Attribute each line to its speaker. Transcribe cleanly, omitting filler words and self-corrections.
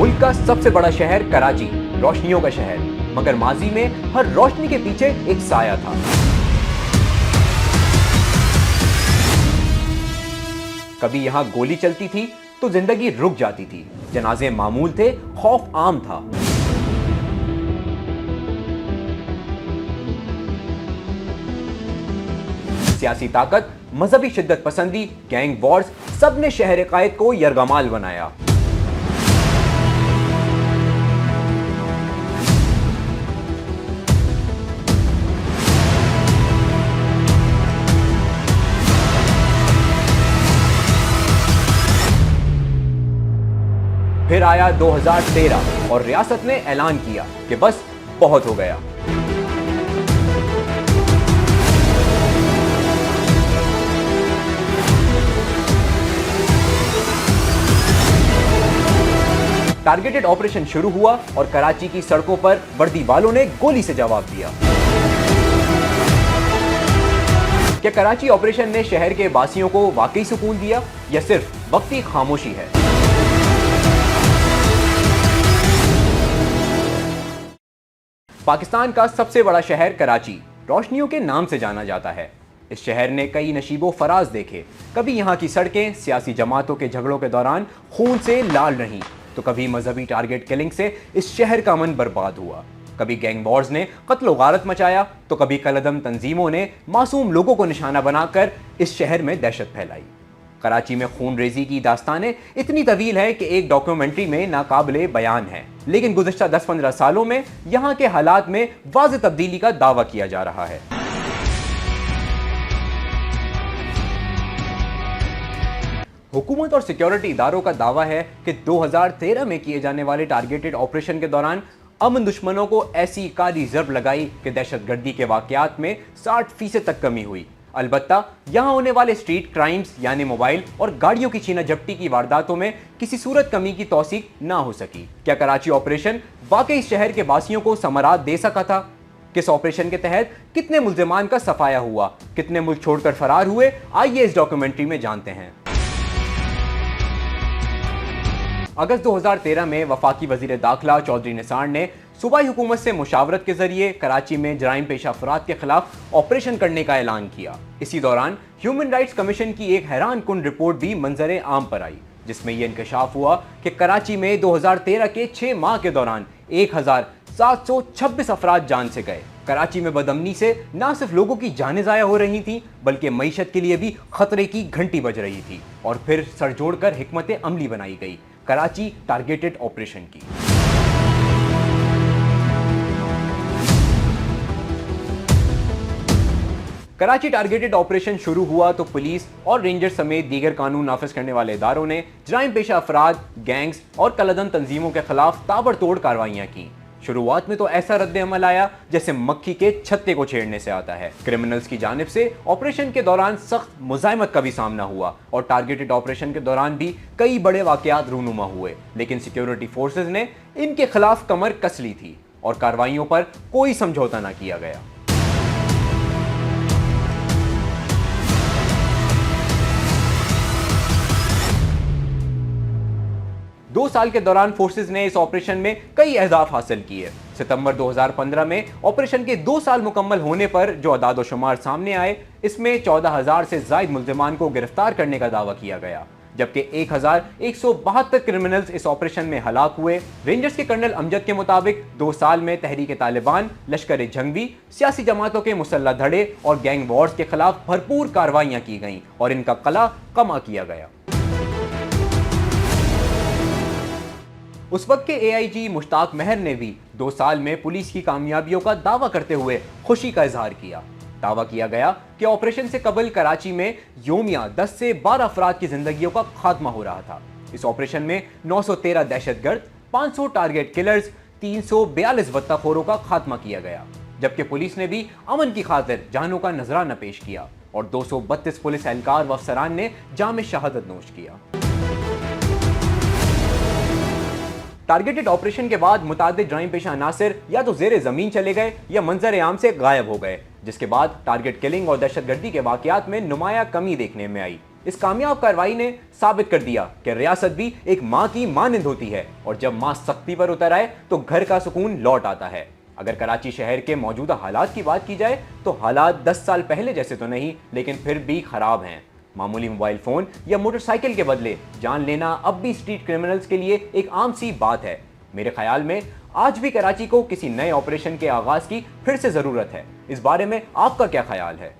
Speaker 1: मुल्क का सबसे बड़ा शहर कराची, रोशनियों का शहर, मगर माजी में हर रोशनी के पीछे एक साया था। कभी यहां गोली चलती थी तो जिंदगी रुक जाती थी, जनाजे मामूल थे, खौफ आम था। सियासी ताकत, मजहबी शिद्दत पसंदी, गैंग वॉर्स, सब ने शहर कायद को यरगमाल बनाया। फिर आया 2013 और रियासत ने ऐलान किया कि बस बहुत हो गया। टारगेटेड ऑपरेशन शुरू हुआ और कराची की सड़कों पर वर्दी वालों ने गोली से जवाब दिया। क्या कराची ऑपरेशन ने शहर के वासियों को वाकई सुकून दिया या सिर्फ वक्ती खामोशी है? पाकिस्तान का सबसे बड़ा शहर कराची रोशनियों के नाम से जाना जाता है। इस शहर ने कई नशीबो फराज देखे। कभी यहाँ की सड़कें सियासी जमातों के झगड़ों के दौरान खून से लाल रहीं, तो कभी मजहबी टारगेट किलिंग से इस शहर का अमन बर्बाद हुआ। कभी गैंग वॉर्स ने कत्ल गारत मचाया, तो कभी कलअदम तंजीमों ने मासूम लोगों को निशाना बनाकर इस शहर में दहशत फैलाई। कराची में खून रेजी की दास्तानें इतनी तवील है कि एक डॉक्यूमेंट्री में नाकाबिले बयान है, लेकिन गुज़िश्ता 10-15 सालों में यहाँ के हालात में वाज़ेह तब्दीली का दावा किया जा रहा है। हुकूमत और सिक्योरिटी इदारों का दावा है कि 2013 में किए जाने वाले टारगेटेड ऑपरेशन के दौरान अमन दुश्मनों को ऐसी काली ज़रब लगाई कि दहशतगर्दी के वाक़यात में 60% तक कमी हुई। अलबत्ता यहाँ होने वाले स्ट्रीट क्राइम्स यानी मोबाइल और गाड़ियों की छीना झपटी की वारदातों में किसी सूरत कमी की तौसीक ना हो सकी। क्या कराची ऑपरेशन वाकई शहर के वासियों को समरात दे सका था? किस ऑपरेशन के तहत कितने मुल्जिमान का सफाया हुआ, कितने मुल्क छोड़कर फरार हुए, आइए इस डॉक्यूमेंट्री में जानते हैं। अगस्त 2013 में वफाकी वजीर दाखिला चौधरी निसार ने सूबाई हुकूमत से मुशावरत के जरिए कराची में जराइम पेशा अफराद के खिलाफ ऑपरेशन करने का ऐलान किया। इसी दौरान ह्यूमन राइट्स कमीशन की एक हैरान कुन रिपोर्ट भी मंजरे आम पर आई, जिसमें यह इंकशाफ हुआ कि कराची में 2013 के 6 माह के दौरान 1726 अफराद जान से गए। कराची में बदअमनी से न सिर्फ लोगों की जानें ज़ाया हो रही थी, बल्कि मईशत के लिए भी खतरे की घंटी बज रही थी। और फिर सर जोड़कर हिकमत अमली बनाई गई कराची टारगेटेड ऑपरेशन की। कराची टारगेटेड ऑपरेशन शुरू हुआ तो पुलिस और रेंजर समेत दीगर कानून नाफिज करने वाले इदारों ने जराइम पेशा अफराद, गैंग्स और कलअदम तंजीमों के खिलाफ ताबड़तोड़ कार्रवाइयां की। शुरुआत में तो ऐसा रद्द अमल आया जैसे मक्खी के छत्ते को छेड़ने से आता है। क्रिमिनल्स की जानिब से ऑपरेशन के दौरान सख्त मुजाहिमत का भी सामना हुआ और टारगेटेड ऑपरेशन के दौरान भी कई बड़े वाकयात रूनुमा हुए, लेकिन सिक्योरिटी फोर्सेज ने इनके खिलाफ कमर कस ली थी और कार्रवाइयों पर कोई समझौता ना किया गया। 2 साल के दौरान फोर्सेज ने इस ऑपरेशन में कई अहदाफ हासिल किए। सितंबर 2015 में ऑपरेशन के 2 साल मुकम्मल होने पर जो अदाद व शुमार सामने आए, इसमें 14,000 से ज़ायद मुल्जिमान को गिरफ्तार करने का दावा किया गया, जबकि 1172 क्रिमिनल्स इस ऑपरेशन में हलाक हुए। रेंजर्स के कर्नल अमजद के मुताबिक 2 साल में तहरीक तालिबान, लश्कर जंगवी, सियासी जमातों के मुसल्लह धड़े और गैंग वॉर्स के खिलाफ भरपूर कार्रवाइयां की गईं और इनका कला कमा किया गया। उस वक्त के एआईजी मुश्ताक महर ने भी 2 साल में पुलिस की कामयाबियों का दावा करते हुए खुशी का इजहार किया। दावा किया गया कि ऑपरेशन से कबल कराची में योमिया 10 से 12 अफराद की जिंदगियों का खात्मा हो रहा था। इस ऑपरेशन में 913 दहशतगर्द, 500 टारगेट किलर्स, 342 बत्ताखोरों का खात्मा किया गया, जबकि पुलिस ने भी अमन की खातिर जानों का नजराना पेश किया और 232 पुलिस एहलकार व अफसरान ने जाम शहादत नोश किया। टारगेटेड ऑपरेशन के बाद मुतादिद जराइम पेशा अनासिर या तो ज़ेरे ज़मीन चले गए या मंजर आम से गायब हो गए, जिसके बाद टारगेट किलिंग और दहशतगर्दी के वाकयात में नुमाया कमी देखने में आई। इस कामयाब कार्रवाई ने साबित कर दिया कि रियासत भी एक माँ की मानंद होती है और जब माँ सख्ती पर उतर आए तो घर का सुकून लौट आता है। अगर कराची शहर के मौजूदा हालात की बात की जाए तो हालात 10 साल पहले जैसे तो नहीं, लेकिन फिर भी खराब हैं। मामूली मोबाइल फोन या मोटरसाइकिल के बदले जान लेना अब भी स्ट्रीट क्रिमिनल्स के लिए एक आम सी बात है। मेरे ख्याल में आज भी कराची को किसी नए ऑपरेशन के आगाज की फिर से जरूरत है। इस बारे में आपका क्या ख्याल है?